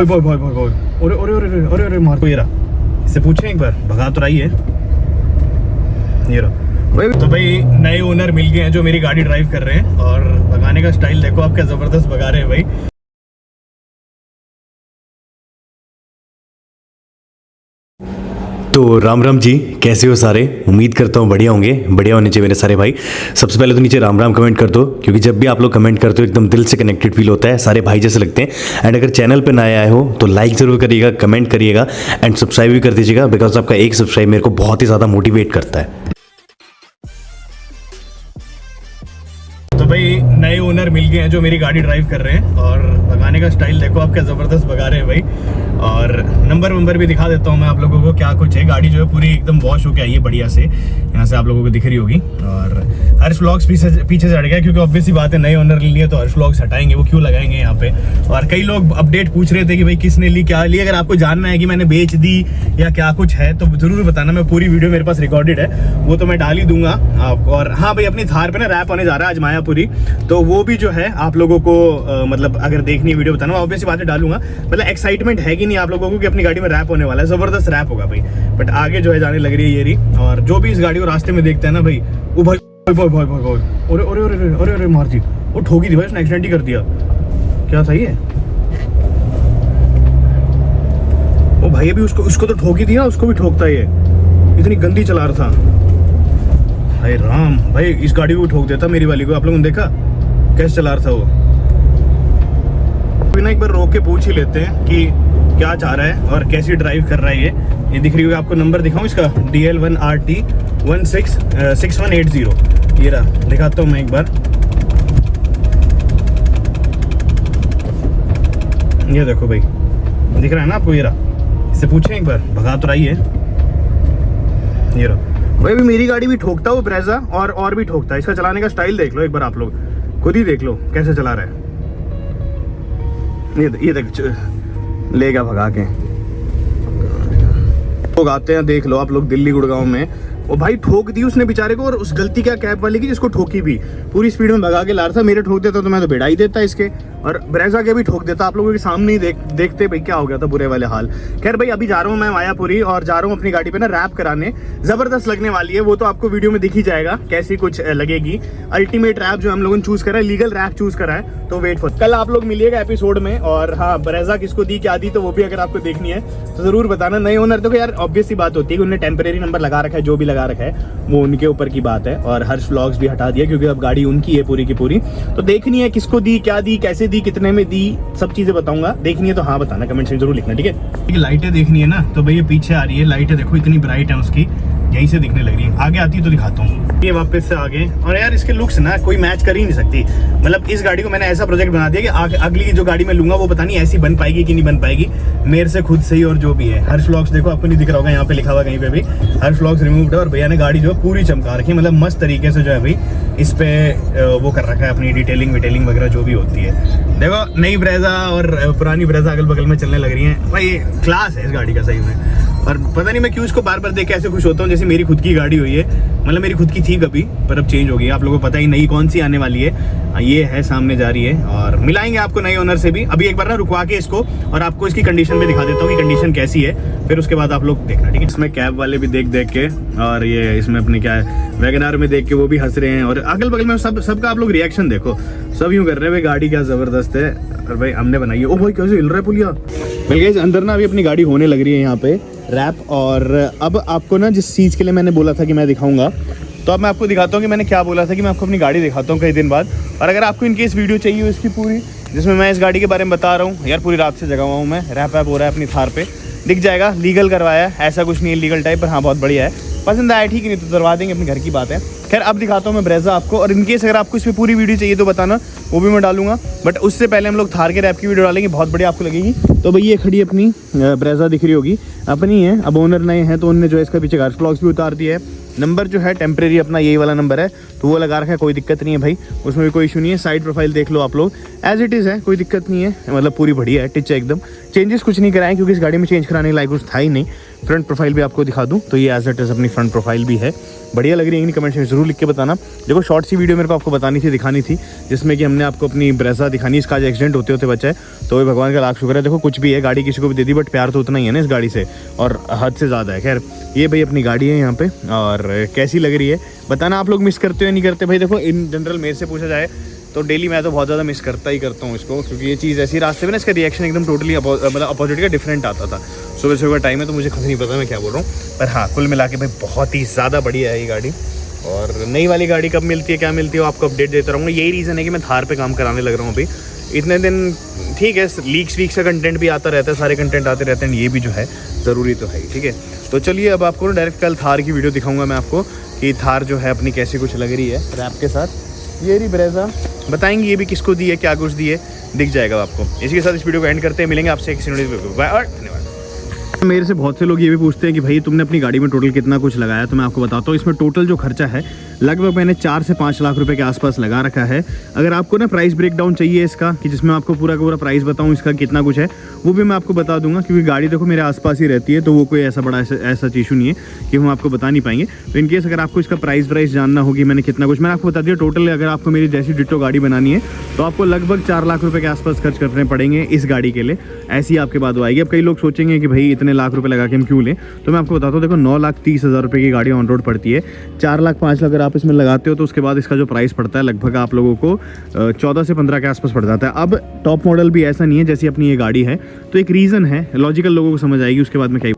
भाई भाई भाई भाई अरे अरे अरे अरे अरे मार को ये रहा, इससे पूछे एक बार, भगा तो रही है ये रहा भाई। तो भाई नए ओनर मिल गए हैं जो मेरी गाड़ी ड्राइव कर रहे हैं, और भगाने का स्टाइल देखो आप, क्या जबरदस्त भगा रहे हैं भाई। तो राम राम जी, कैसे हो सारे? उम्मीद करता हूँ बढ़िया होंगे, बढ़िया होने चाहिए मेरे सारे भाई। सबसे पहले तो नीचे राम राम कमेंट कर दो, क्योंकि जब भी आप लोग कमेंट करते हो एकदम दिल से कनेक्टेड फील होता है, सारे भाई जैसे लगते हैं। एंड अगर चैनल पे नए आए हो तो लाइक ज़रूर करिएगा, कमेंट करिएगा एंड सब्सक्राइब भी कर दीजिएगा, बिकॉज आपका एक सब्सक्राइब मेरे को बहुत ही ज़्यादा मोटिवेट करता है। तो भाई नए ओनर मिल गए हैं जो मेरी गाड़ी ड्राइव कर रहे हैं, और भगाने का स्टाइल देखो आप, क्या जबरदस्त भगा रहे हैं भाई। और नंबर भी दिखा देता हूँ मैं आप लोगों को क्या कुछ है। गाड़ी जो है पूरी एकदम वॉश होके आई है बढ़िया से, यहाँ से आप लोगों को दिख रही होगी। और हर्ष व्लॉग्स पीछे से हट गया, क्योंकि ऑब्वियस सी बात है नए ओनर लिए तो हर्ष व्लॉग्स हटाएंगे, वो क्यों लगाएंगे यहाँ पे। और कई लोग अपडेट पूछ रहे थे कि भाई किसने ली, क्या ली। अगर आपको जानना है कि मैंने बेच दी या क्या कुछ है तो जरूर बताना, मैं पूरी वीडियो मेरे पास रिकॉर्डेड है, वो तो मैं डाल ही दूंगा आपको। और हाँ भाई, अपनी थार पे ना रैप होने जा रहा है आज मायापुरी, तो वो भी जो है आप लोगों को मतलब अगर देखनी है वीडियो बताना, ऑब्वियसली बातें डालूंगा। मतलब एक्साइटमेंट है कि नहीं आप लोगों को कि अपनी गाड़ी में रैप होने वाला है, जबरदस्त रैप होगा भाई। बट आगे जो है जाने लग रही है ये रही। और जो भी इस गाड़ी को रास्ते में देखता है ना भाई, वो भाई भाई भाई भाई भाई अरे अरे अरे अरे अरे मार दी, वो ठोकी थी भाई, उसने एक्सीडेंट ही कर दिया। क्या था ये? ओ भाई अभी उसको तो ठोकी दिया, उसको भी ठोकता है ये, इतनी गंदी चला रहा था भाई। राम भाई, इस गाड़ी को भी ठोक देता मेरी वाली को। आप लोगों ने देखा कैसे चला रहा था वो। बिना एक बार रोक के पूछ ही लेते हैं कि क्या चाह रहा है और कैसी ड्राइव कर रहा है ये दिख रही होगी आपको। नंबर दिखाऊं इसका, DL1RT 6180, ये रहा, दिखाता हूँ मैं एक बार। ये देखो भाई, दिख रहा है ना आपको, ये रहा, इससे पूछे एक बार, भगा तो रही है ये रहा भाई। अभी मेरी गाड़ी भी ठोकता वो ब्रेजा, और भी ठोकता है। इसका चलाने का स्टाइल देख लो एक बार, आप लोग खुद ही देख लो कैसे चला रहा है। ये देख, लेगा भगा के। लोग आते हैं, देख लो आप लोग, दिल्ली गुड़गांव में, वो भाई ठोक दी उसने बेचारे को। और उस गलती क्या कैब वाले की, जिसको ठोकी भी, पूरी स्पीड में भगा के ला रहा था। मेरे ठोक देता तो मैं तो भिड़ा ही देता इसके, और ब्रेजा के भी ठोक देता। आप लोगों के सामने ही देखते भाई क्या हो गया था, बुरे वाले हाल। खैर भाई, अभी जा रहा हूँ मैं मायापुरी, और जा रहा हूँ अपनी गाड़ी पे ना रैप कराने। जबरदस्त लगने वाली है वो, तो आपको वीडियो में दिख ही जाएगा कैसी कुछ लगेगी। अल्टीमेट रैप जो हम लोगों ने चूज करा है, लीगल रैप चूज करा है, तो वेट फॉर। कल आप लोग मिलिएगा एपिसोड में। और हाँ, ब्रेजा किसको दी क्या दी, तो वो भी अगर आपको देखनी है तो जरूर बताना। नए ओनर तो यार ऑब्वियस सी बात होती है कि उन्होंने टेम्परेरी नंबर लगा रखा है, जो भी लगा रखा है वो उनके ऊपर की बात है। और हर्ष व्लॉग्स भी हटा दिया, क्योंकि अब गाड़ी उनकी है पूरी की पूरी। तो देखनी है किसको दी, क्या दी, कैसे दी, कितने में दी, सब चीजें बताऊंगा। देखनी है तो हाँ बताना, कमेंट में जरूर लिखना, ठीक है। लाइटें देखनी है ना, तो भाई ये पीछे आ रही है लाइटें, देखो इतनी ब्राइट है उसकी, यहीं से दिखने लग रही है। आगे आती है तो दिखाता हूँ। ये वापस से आगे, और यार इसके लुक्स ना कोई मैच कर ही नहीं सकती। मतलब इस गाड़ी को मैंने ऐसा प्रोजेक्ट बना दिया कि अगली जो गाड़ी मैं लूंगा वो पता नहीं ऐसी बन पाएगी कि नहीं बन पाएगी, मेरे से खुद से ही। और जो भी है, हर्ष व्लॉग्स देखो, आपको नहीं दिख रहा होगा, यहाँ पे लिखा हुआ कहीं पे भी हर्ष व्लॉग्स रिमूव्ड है। और भैया ने गाड़ी जो पूरी चमका रखी है, मतलब मस्त तरीके से जो है भाई इस पे वो कर रखा है अपनी डिटेलिंग विटेलिंग वगैरह जो भी होती है। देखो नई ब्रेजा और पुरानी ब्रेजा अगल बगल में चलने लग रही है भाई। क्लास है इस गाड़ी का सही में। और पता नहीं मैं क्यों इसको बार बार देख के ऐसे खुश होता हूँ, जैसे मेरी खुद की गाड़ी हुई है। मतलब मेरी खुद की थी कभी, पर अब चेंज हो गई। आप लोगों को पता ही नई कौन सी आने वाली है, ये है सामने जा रही है। और मिलाएंगे आपको नए ओनर से भी। अभी एक बार ना रुकवा के इसको, और आपको इसकी कंडीशन भी दिखा देता हूँ कि कंडीशन कैसी है, फिर उसके बाद आप लोग देखना, ठीक है। इसमें कैब वाले भी देख के, और ये इसमें अपने क्या है वैगनआर में देख के वो भी हंस रहे हैं। और अगल बगल में सबका आप लोग रिएक्शन देखो, सब यूं कर रहे हैं भाई गाड़ी क्या जबरदस्त है। और भाई हमने बनाई है। ओ भाई कैसे हिल रहा है पुलिया। मिल गया अंदर ना, अभी अपनी गाड़ी होने लग रही है यहाँ पे रैप। और अब आपको ना जिस चीज़ के लिए मैंने बोला था कि मैं दिखाऊंगा, तो अब मैं आपको दिखाता हूँ कि मैंने क्या बोला था कि मैं आपको अपनी गाड़ी दिखाता हूँ कई दिन बाद। और अगर आपको इनकेस वीडियो चाहिए इसकी पूरी, जिसमें मैं इस गाड़ी के बारे में बता रहा हूँ, यार पूरी रात से जगा हुआ हूँ मैं, रैप हो रहा है अपनी थार पे, दिख जाएगा। लीगल करवाया है, ऐसा कुछ नहीं है लीगल टाइप, पर हाँ बहुत बढ़िया है। पसंद आया ठीक है, नहीं तो करवा देंगे, अपने घर की बात है। खैर अब दिखाता हूँ मैं ब्रेजा आपको। और इनकेस अगर आपको इस पर पूरी वीडियो चाहिए तो बताना, वो भी मैं डालूंगा। बट उससे पहले हम लोग थार के रैप की वीडियो डालेंगे, बहुत बढ़िया आपको लगेगी। तो भाई ये खड़ी अपनी ब्रेजा दिख रही होगी, अपनी है। अब ओनर नए हैं तो उन्होंने जो है इसका पीछे हर्ष व्लॉग्स भी उतार दिया है। नंबर जो है टेम्परेरी अपना यही वाला नंबर है, तो वो लगा रखा है, कोई दिक्कत नहीं है भाई, उसमें भी कोई इशू नहीं है। साइड प्रोफाइल देख लो आप लोग, एज इट इज़ है, कोई दिक्कत नहीं है, मतलब पूरी बढ़िया है, टिच है एकदम। चेंजेस कुछ नहीं कराएं क्योंकि इस गाड़ी में चेंज कराने लायक कुछ था ही नहीं। फ्रंट प्रोफाइल भी आपको दिखा दूं तो ये एज इट इज़ अपनी फ्रंट प्रोफाइल भी है, बढ़िया लग रही है। कमेंट्स में जरूर लिख के बताना। देखो शॉर्ट सी वीडियो मेरे को आपको बतानी थी, दिखानी थी, जिसमें कि हमने आपको अपनी ब्रेजा दिखानी। इसका आज एक्सीडेंट होते होते बचा है, तो ये भगवान का लाख शुक्र है। देखो कुछ भी है, गाड़ी किसी को भी दे दी, बट प्यार तो उतना ही है ना इस गाड़ी से, और हद से ज़्यादा है। खैर ये भाई अपनी गाड़ी है यहाँ पे, और कैसी लग रही है बताना। आप लोग मिस करते हो या नहीं करते भाई? देखो इन जनरल मेरे से पूछा जाए तो डेली मैं तो बहुत ज़्यादा मिस करता ही करता हूँ इसको, क्योंकि ये चीज़ ऐसी रास्ते में ना इसका रिएक्शन एकदम टोटली मतलब अपोजिट का डिफरेंट आता था। सुबह सुबह का टाइम है तो मुझे खुद नहीं पता मैं क्या बोल रहा हूँ, पर हाँ कुल मिला के भाई बहुत ही ज़्यादा बढ़िया है ये गाड़ी। और नई वाली गाड़ी कब मिलती है क्या मिलती है वो आपको अपडेट देता रहूँगा। यही रीज़न है कि मैं थार पे काम कराने लग रहा हूँ अभी इतने दिन। ठीक है लीक्स वीक्स का कंटेंट भी आता रहता है, सारे कंटेंट आते रहते हैं, ये भी जो है ज़रूरी तो है ही। ठीक है तो चलिए अब आपको ना डायरेक्ट कल थार की वीडियो दिखाऊंगा मैं आपको कि थार जो है अपनी कैसी कुछ लग रही है रैप के साथ। ये रही ब्रेजा, बताएंगे ये भी किसको दी है, क्या कुछ दी है, दिख जाएगा आपको। इसी के साथ इस वीडियो को एंड करते हैं, मिलेंगे आपसे एक वीडियो। बाय और धन्यवाद। मेरे से बहुत से लोग ये भी पूछते हैं कि भाई तुमने अपनी गाड़ी में टोटल कितना कुछ लगाया, तो मैं आपको बताता हूँ। इसमें टोटल जो खर्चा है लगभग मैंने 4 से 5 लाख रुपए के आसपास लगा रखा है। अगर आपको ना प्राइस ब्रेकडाउन चाहिए इसका, कि जिसमें आपको पूरा का पूरा प्राइस बताऊँ इसका कितना कुछ है, वो भी मैं आपको बता दूंगा, क्योंकि गाड़ी देखो मेरे आसपास ही रहती है, तो वो कोई ऐसा बड़ा ऐसा इशू नहीं है कि हम आपको बता नहीं पाएंगे। तो इनकेस अगर आपको इसका प्राइस जानना होगी, मैंने कितना कुछ मैंने आपको बता दिया टोटल। अगर आपको मेरी जैसी डिट्टो गाड़ी बनानी है तो आपको लगभग 4 लाख रुपए के आसपास खर्च करने पड़ेंगे इस गाड़ी के लिए। ऐसी आपके बाद आएगी। अब कई लोग सोचेंगे कि भाई इतने लाख रुपए लगा के हम क्यों लें, तो मैं आपको बताता हूँ। देखो 9,30,000 रुपये की गाड़ी ऑन रोड पड़ती है, 4 लाख 5 लाख अगर आप इसमें लगाते हो तो उसके बाद इसका जो प्राइस पड़ता है लगभग आप लोगों को 14 से 15 के आसपास पड़ जाता है। अब टॉप मॉडल भी ऐसा नहीं है जैसी अपनी ये गाड़ी है, तो एक रीज़न है, लॉजिकल लोगों को समझ आएगी उसके बाद में क्या